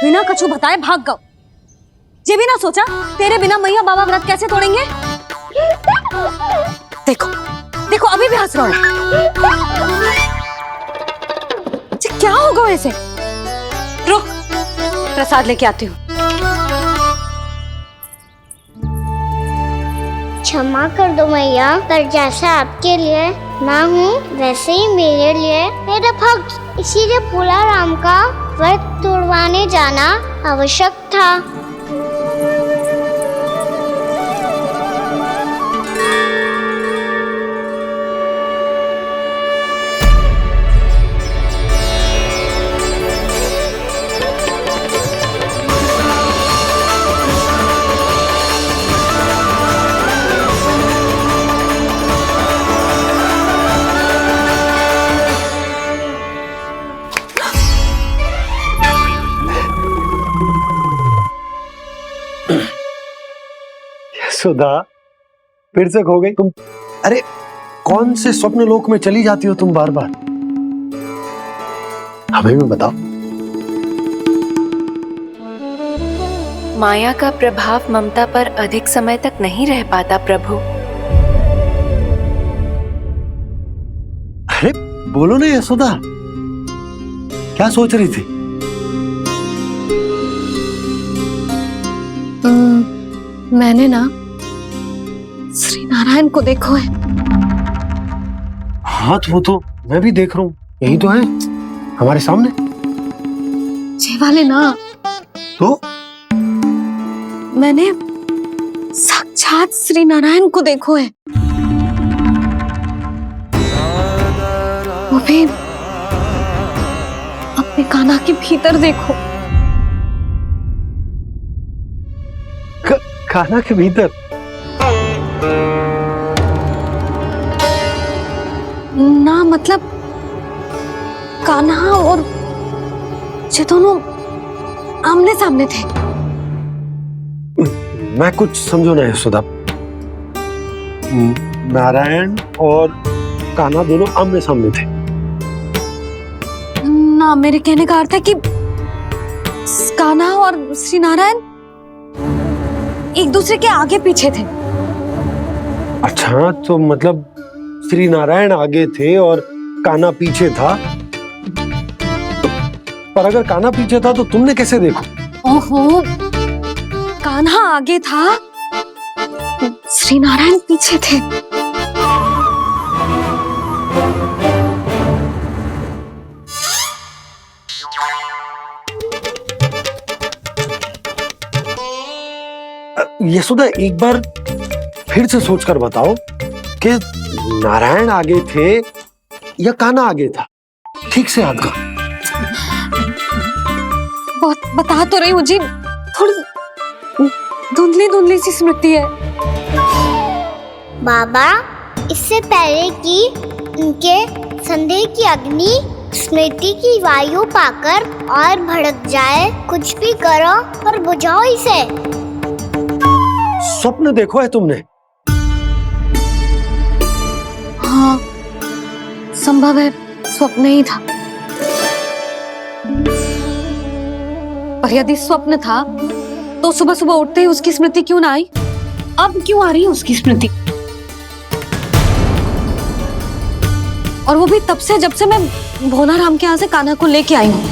बिना कछु बताए भाग गओ। ये भी ना सोचा तेरे बिना मैया बाबा व्रत कैसे तोड़ेंगे। देखो देखो अभी भी हंस रहा है। क्या होगा वैसे? रुक प्रसाद लेके आती हूँ। क्षमा कर दो मैया, पर जैसा आपके लिए मैं हूँ वैसे ही मेरे लिए मेरा भक्त, इसीलिए भोला राम का व्रत तोड़वाने जाना आवश्यक था। सुधा फिर से खो गई तुम। अरे कौन से स्वप्न लोक में चली जाती हो तुम बार बार? हमें भी बताओ। माया का प्रभाव ममता पर अधिक समय तक नहीं रह पाता प्रभु। अरे बोलो ना यशोदा, क्या सोच रही थी? मैंने ना श्री नारायण को देखो है। हाँ वो तो मैं भी देख रहा हूँ, यही तो है हमारे सामने। ये वाले ना तो मैंने साक्षात श्री नारायण को देखो है, वो भी अपने कान्हा के भीतर देखो। कान्हा के भीतर? ना मतलब कान्हा और ये दोनों आमने सामने थे। मैं कुछ समझो ना यशोदा। नारायण और कान्हा दोनों आमने सामने थे? ना मेरे कहने का अर्थ है कि कान्हा और श्री नारायण एक दूसरे के आगे पीछे थे। अच्छा तो मतलब श्री नारायण आगे थे और कान्हा पीछे था। पर अगर कान्हा पीछे था तो तुमने कैसे देखो? ओहो, कान्हा आगे था, श्री नारायण पीछे थे। यशोदा एक बार फिर से सोचकर बताओ कि नारायण आगे थे या कान्हा आगे था? ठीक से याद कर। बहुत बता तो रही हूँ जी, थोड़ी धुंधली धुंधली सी स्मृति है। बाबा, इससे पहले कि उनके संदेह की अग्नि स्मृति की वायु पाकर और भड़क जाए, कुछ भी करो और बुझाओ इसे। स्वप्न देखो है तुमने? हाँ संभव है स्वप्न ही था, पर यदि स्वप्न था तो सुबह सुबह उठते ही उसकी स्मृति क्यों ना आई? अब क्यों आ रही है उसकी स्मृति? और वो भी तब से जब से मैं भोला राम के यहाँ से कान्हा को लेके आई हूँ।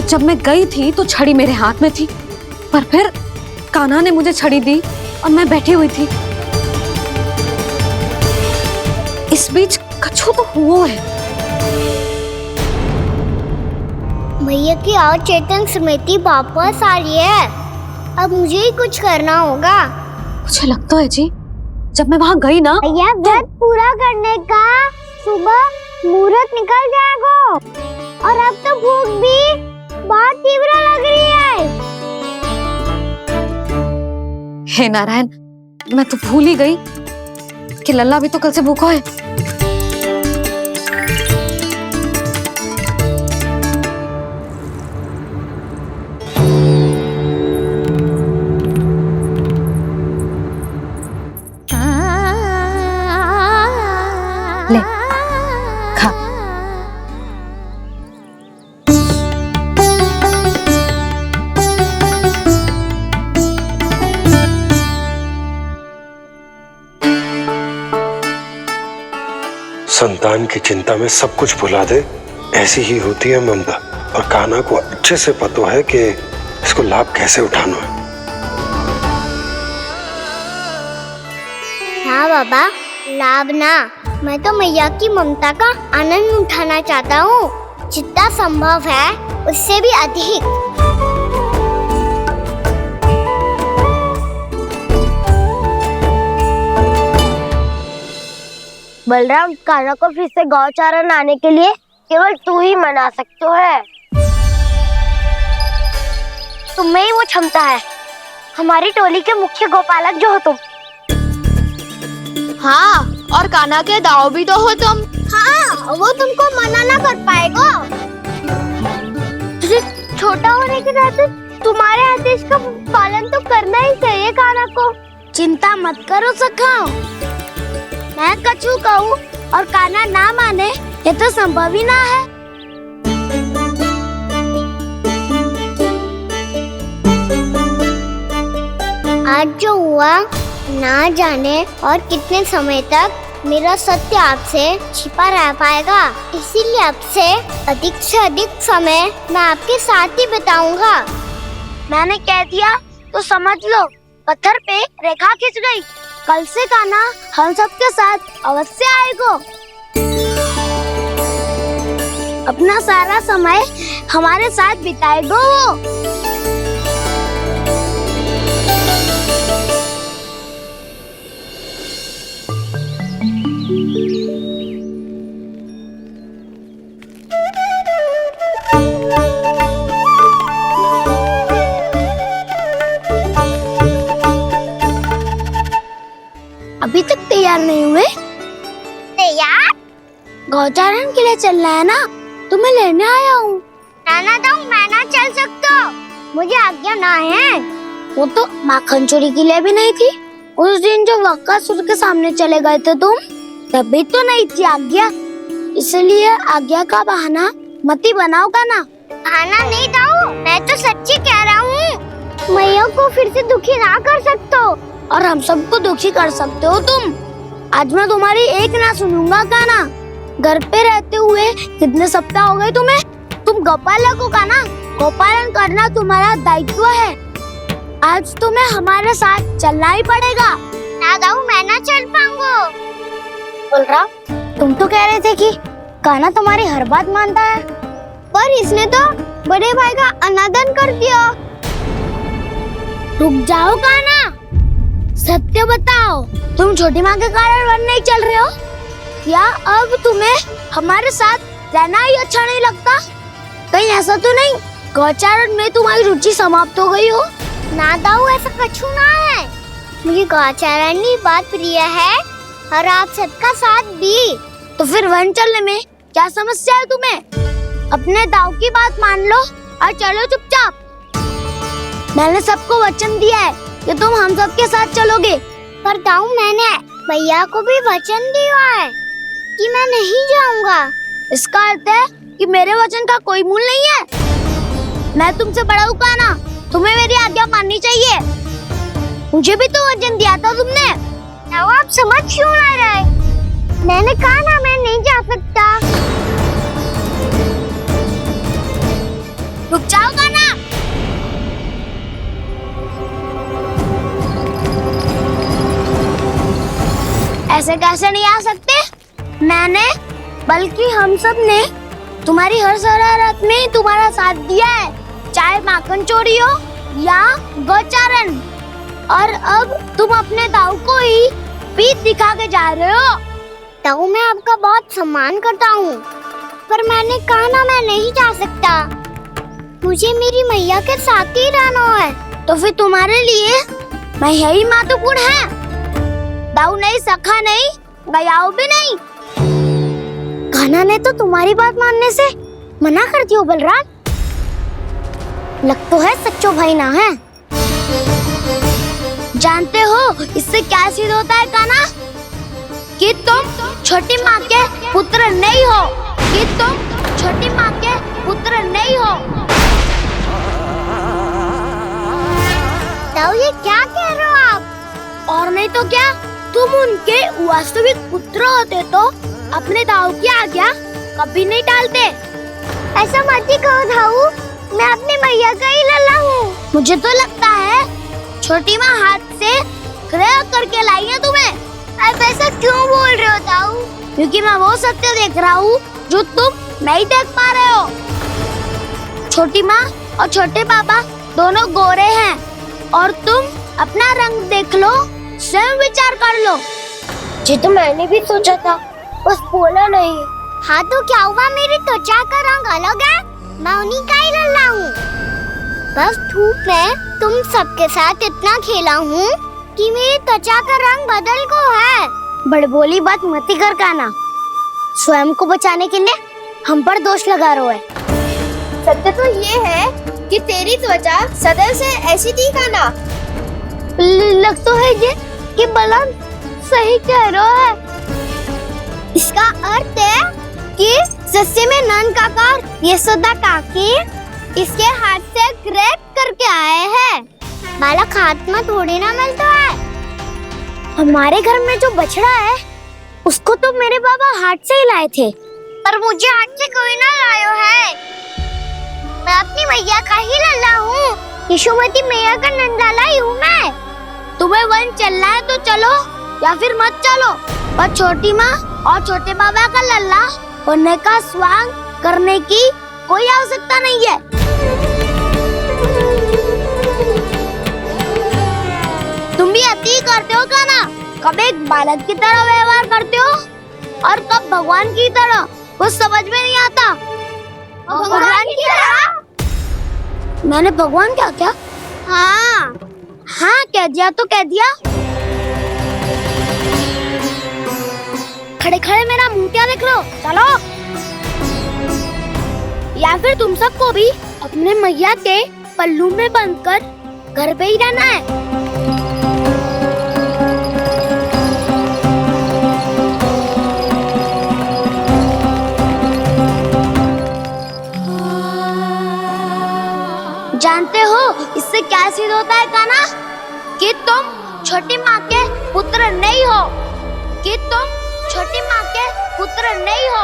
जब मैं गई थी तो छड़ी मेरे हाथ में थी, पर फिर कान्हा ने मुझे छड़ी दी और मैं बैठी हुई थी। इस बीच कछु तो हुआ है। भैया की अचेतन स्मृति वापस आ रही है, अब मुझे ही कुछ करना होगा। मुझे लगता है जी, जब मैं वहां गई ना, भैया व्रत पूरा करने का सुबह मुहूर्त निकल जाएगा और अब तो भूख भी बहुत तीव्र लग रही है। हे नारायण, मैं तो भूल ही गई कि लल्ला भी तो कल से भूखा है। ले खा। वरदान की चिंता में सब कुछ भुला दे, ऐसी ही होती है ममता। और कान्हा को अच्छे से पता है कि इसको लाभ कैसे उठाना है। हाँ बाबा, लाभ ना, मैं तो मैया की ममता का आनंद उठाना चाहता हूँ, जितना संभव है उससे भी अधिक। बलराम, कान्हा को फिर से गौचारण आने के लिए केवल तू ही मना सकते है। तुम में ही वो क्षमता है, हमारी टोली के मुख्य गोपालक जो हो तुम। हाँ, और कान्हा के दाव भी तो हो तुम। हाँ, वो तुमको मना ना कर पाएगा। छोटा होने के नाते तुम्हारे आदेश का पालन तो करना ही चाहिए कान्हा को। चिंता मत करो सखा, मैं कछु कहूँ और कान्हा ना माने, ये तो संभव ही ना है। आज जो हुआ ना जाने और कितने समय तक मेरा सत्य आपसे छिपा रह पाएगा, इसीलिए आपसे अधिक से अधिक समय मैं आपके साथ ही बिताऊंगा। मैंने कह दिया तो समझ लो, पत्थर पे रेखा खिंच गई। कल से कान्हा हम सबके साथ अवश्य आएगा। अपना सारा समय हमारे साथ बिताएगा वो। अभी तक तैयार नहीं हुए? तैयार? गौचारण के लिए चलना है ना, तुम्हें लेने आया हूँ। नाना दाऊ, मैं ना चल सकता, मुझे आज्ञा ना है। वो तो माखन चोरी के लिए भी नहीं थी। उस दिन जो वक्कासुर के सामने चले गए थे तुम, तभी तो नहीं थी आज्ञा। इसलिए आज्ञा का बहाना मत ही बनाओ कान्हा। बहाना नहीं दाऊ, मैं तो सच्ची कह रहा हूँ। मैया को फिर से दुखी ना कर सकते हो और हम सबको दुखी कर सकते हो तुम। आज मैं तुम्हारी एक ना सुनूंगा कान्हा। घर पे रहते हुए कितने सप्ताह हो गए तुम्हें? तुम गोपालक हो कान्हा, गोपालन करना तुम्हारा दायित्व है। आज तुम्हें हमारे साथ चलना ही पड़ेगा। ना दाऊ, मैं ना चल पाऊंगा। बलराम, तुम तो कह रहे थे कि कान्हा तुम्हारी हर बात मानता है, पर इसने तो बड़े भाई का अनादर कर दिया। रुक जाओ कान्हा, सत्य बताओ, तुम छोटी माँ के कारण वन नहीं चल रहे हो या अब तुम्हें हमारे साथ रहना ही अच्छा नहीं लगता? कहीं ऐसा तो नहीं गौचारण में तुम्हारी रुचि समाप्त हो गई हो? ना दाऊ, ऐसा कछु ना है। मुझे गौचारण की बात प्रिय है और आप सबका साथ भी। तो फिर वन चलने में क्या समस्या है तुम्हें? अपने दाऊ की बात मान लो और चलो चुपचाप। मैंने सबको वचन दिया है कि तुम हम सबके साथ चलोगे। पर दाऊ, मैंने भैया को भी वचन दिया है कि मैं नहीं जाऊंगा। इसका अर्थ है कि मेरे वचन का कोई मूल नहीं है। मैं तुमसे बड़ा हूँ कान्हा, तुम्हें मेरी आज्ञा माननी चाहिए। मुझे भी तो वचन दिया था तुमने। दाऊ, आप समझ क्यों ना रहे? मैंने कहा ना, मैं नहीं जा सकता। रुक जाओ कान्हा। ऐसे कैसे नहीं आ सकते? मैंने बल्कि हम सब ने तुम्हारी हर शरारत में तुम्हारा साथ दिया है, चाहे माखन चोरी हो या गौचारण। और अब तुम अपने दाऊ को ही पीठ दिखा के जा रहे हो। दाऊ, मैं आपका बहुत सम्मान करता हूँ, पर मैंने कहा ना, मैं नहीं जा सकता। मुझे मेरी मैया के साथ ही रहना है। तो फिर तुम्हारे लिए मैं यही महत्वपूर्ण है। दाऊ नहीं, सखा नहीं, गयाऊ भी नहीं। कान्हा ने तो तुम्हारी बात मानने से मना कर दिया। बलराम, लग तो है सच्चो भाई ना है। जानते हो इससे क्या सिद्ध होता है कान्हा? कि तुम छोटी माँ के पुत्र नहीं हो, कि तुम छोटी माँ के पुत्र नहीं हो। दाऊ, ये क्या कह रहे हो आप? और नहीं तो क्या, तुम उनके वास्तविक पुत्र होते तो अपने दाऊ की आज्ञा कभी नहीं टालते। ऐसा मत ही कहो दाऊ, मैं अपनी मैया का ही लल्ला हूँ। मुझे तो लगता है छोटी माँ हाथ से ग्रह करके लाई है तुम्हें। आप ऐसा क्यों बोल रहे हो दाऊ? क्योंकि मैं वो सत्य देख रहा हूँ जो तुम नहीं देख पा रहे हो। छोटी माँ और छोटे पापा दोनों गोरे हैं और तुम अपना रंग देख लो, स्वयं विचार कर लो। जी तो मैंने भी सोचा था, बस बोला नहीं। हाँ तो क्या हुआ, मेरी त्वचा का रंग अलग है, मैं उन्हीं का ही लल्ला हूँ। बस धूप में तुम सबके साथ इतना खेला हूँ कि मेरी त्वचा का रंग बदल को है। बड़बोली बात मत ही कर काना, स्वयं को बचाने के लिए हम पर दोष लगा रहे है। सत्य तो ये है कि तेरी त्वचा सदैव से ऐसी थी काना। लग तो है ये कि बलम सही कह रहा है। इसका अर्थ है कि सस्ते में नन काका यशोदा काकी इसके हाथ से ग्रेट करके आए हैं। बालक हाथ में थोड़ी ना मिलता है। हमारे घर में जो बछड़ा है उसको तो मेरे बाबा हाथ से ही लाए थे, पर मुझे हाथ से कोई ना लायो है। मैं अपनी मैया का ही लल्ला हूँ, यशोमती मैया का नंदलाला ही हूँ मैं। तुम्हें वन चलना है तो चलो या फिर मत चलो, पर छोटी माँ और छोटे बाबा का लल्ला होने का स्वांग करने की कोई आवश्यकता नहीं है। तुम भी अति करते हो क्या ना? कब एक बालक की तरह व्यवहार करते हो और कब भगवान की तरह, कुछ समझ में नहीं आता। भगवान की तरह? मैंने भगवान क्या क्या? हाँ हाँ कह दिया तो कह दिया। खड़े खड़े मेरा मुंह क्या देख लो, चलो। या फिर तुम सबको भी अपने मैया के पल्लू में बंधकर घर पे ही रहना है। जानते हो इससे क्या सिद्ध होता है काना? कि तुम छोटी माँ के पुत्र नहीं हो, कि तुम छोटी माँ के पुत्र नहीं हो।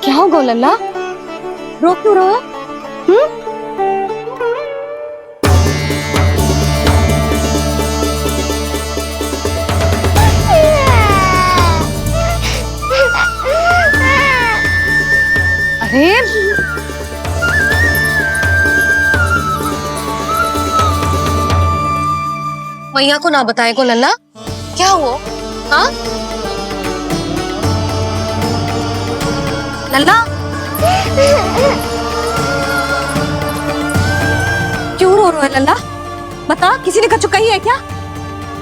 क्या हो गो लल्ला, रो क्यों रहा? अरे मैया को ना बताए को लल्ला, क्या हुआ? हाँ लल्ला, क्यों रो रहा है लल्ला? बता, किसी ने कछु कही है क्या?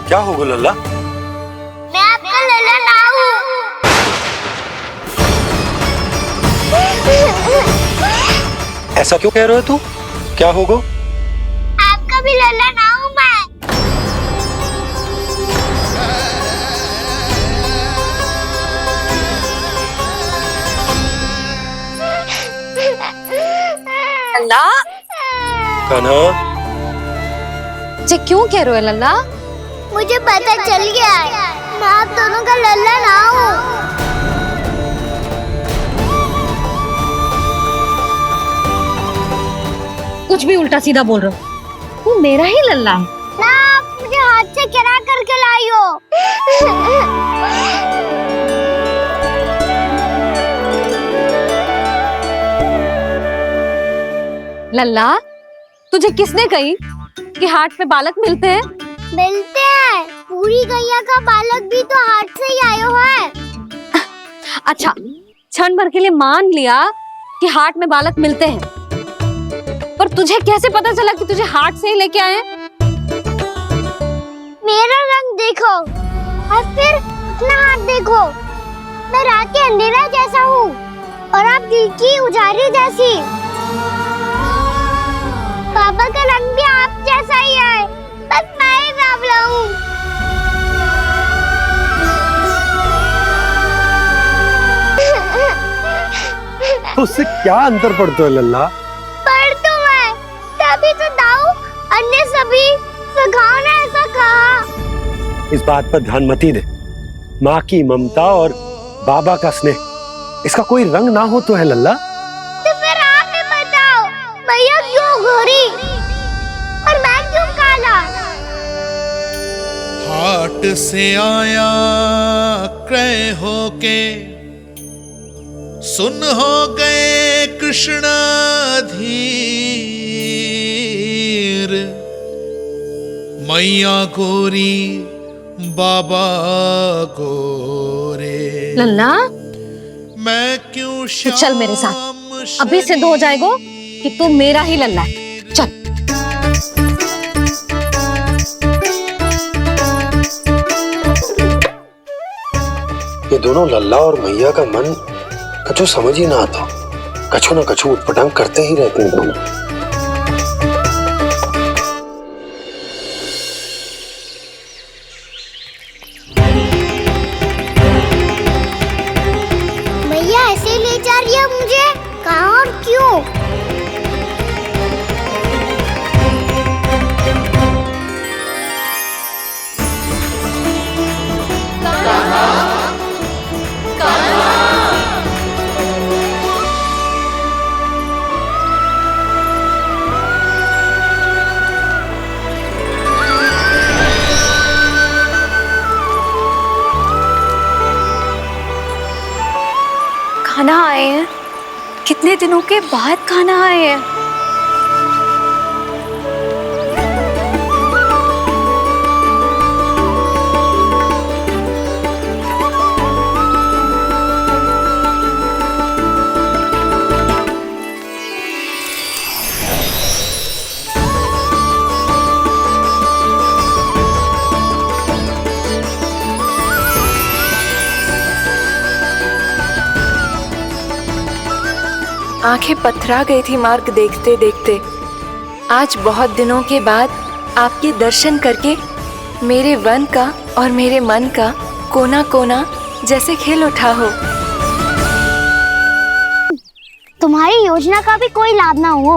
क्या होगा लल्ला? मैं आपका लल्ला ना हूँ। ऐसा क्यों कह रहे हो तू? क्या होगा? आपका भी लल्ला ना हूँ मैं। लल्ला, कान्हा, जे क्यों कह रहे हो लल्ला? मुझे पता चल गया है, मैं आप दोनों का लल्ला ना हूँ। कुछ भी उल्टा सीधा बोल रहे हो, तू मेरा ही लल्ला है। ना आप मुझे हाथ से गिरा करके लाई हो। लल्ला, तुझे किसने कही कि हाट में बालक मिलते हैं? मिलते हैं, पूरी गैया का बालक भी तो हाट से ही आयो है। अच्छा, क्षण भर के लिए मान लिया कि हाट में बालक मिलते हैं, पर तुझे कैसे पता चला कि तुझे हाट से ही लेके आए हैं? मेरा रंग देखो और फिर अपना हाथ देखो। मैं रात के अंधेरा जैसा हूँ और आप दिल की उजाली जैसी। पापा का रंग भी आप जैसा ही है, बस मैं ही बावला हूँ। तो उससे क्या अंतर पड़ता है लल्ला? पर तो मैं तभी तो दाऊ अन्य सभी सखाओ ने ऐसा कहा। इस बात पर ध्यान मत ही दे। माँ की ममता और बाबा का स्नेह, इसका कोई रंग ना हो तो है लल्ला। तो फिर आप ही बताओ, भैया क्यों गोरी और मैं क्यों काला? हाट से आया क्रय होके, सुन हो गए कृष्ण धीर। मैया गोरी बाबा गोरे, लल्ला मैं क्यों तो चल मेरे साथ, अभी सिद्ध हो जाएगा कि तू मेरा ही लल्ला है। चल। ये दोनों लल्ला और मैया का मन कछु समझ ही ना आता। कछु ना कछु उटपटांग करते ही रहते हैं दोनों। भैया ऐसे ले जा रही है मुझे, कहाँ और क्यों? खाना आए हैं, कितने दिनों के बाद खाना आए हैं। आंखें पथरा गई थी मार्ग देखते देखते। आज बहुत दिनों के बाद आपके दर्शन करके मेरे वन का और मेरे मन का कोना कोना जैसे खिल उठा हो। तुम्हारी योजना का भी कोई लाभ ना हो।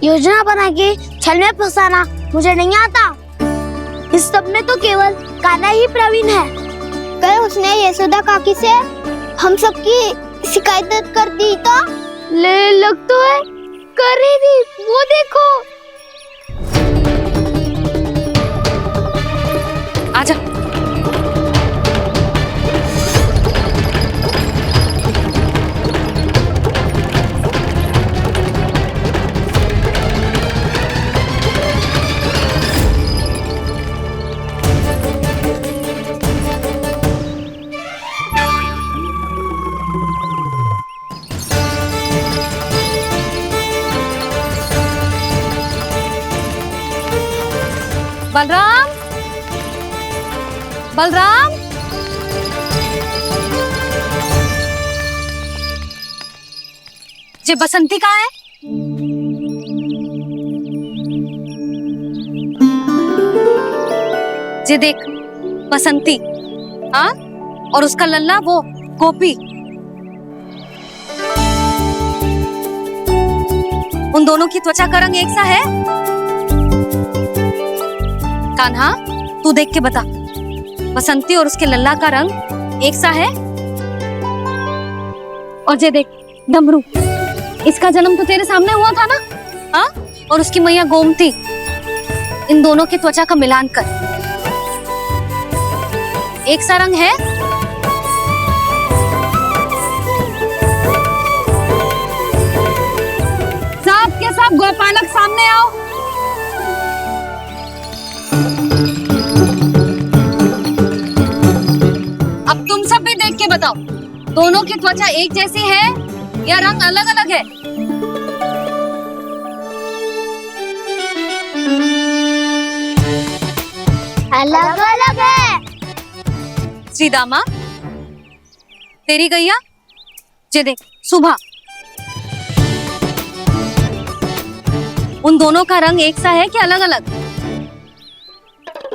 योजना बना के छल में फंसाना मुझे नहीं आता। इस सब में तो केवल कान्हा ही प्रवीण है। कल उसने यशोदा काकी से हम सबकी शिकायत कर दी तो ले लग तो है कर रही थी, वो देखो। आजा। बलराम, बलराम, ये बसंती कहाँ है? ये देख बसंती, हाँ, और उसका लल्ला वो गोपी। उन दोनों की त्वचा का रंग एक सा है? कान्हा, तू देख के बता, बसंती और उसके लल्ला का रंग एक सा है? और ये देख डमरू, इसका जन्म तो तेरे सामने हुआ था ना? हाँ, और उसकी मैया गोमती। इन दोनों की त्वचा का मिलान कर, एक सा रंग है? सब के सब गोपालक सामने आओ। अब तुम सब भी देख के बताओ, दोनों की त्वचा एक जैसी है या रंग अलग अलग है? अलग अलग है। श्रीदामा, तेरी गैया जे देख सुबह, उन दोनों का रंग एक सा है कि अलग अलग?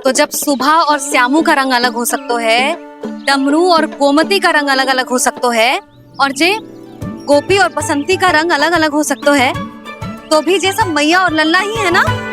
तो जब सुबह और श्यामू का रंग अलग हो सकता है, डमरू और गोमती का रंग अलग अलग हो सकता है, और जे गोपी और बसंती का रंग अलग अलग हो सकता है, तो भी जे सब मैया और लल्ला ही है ना।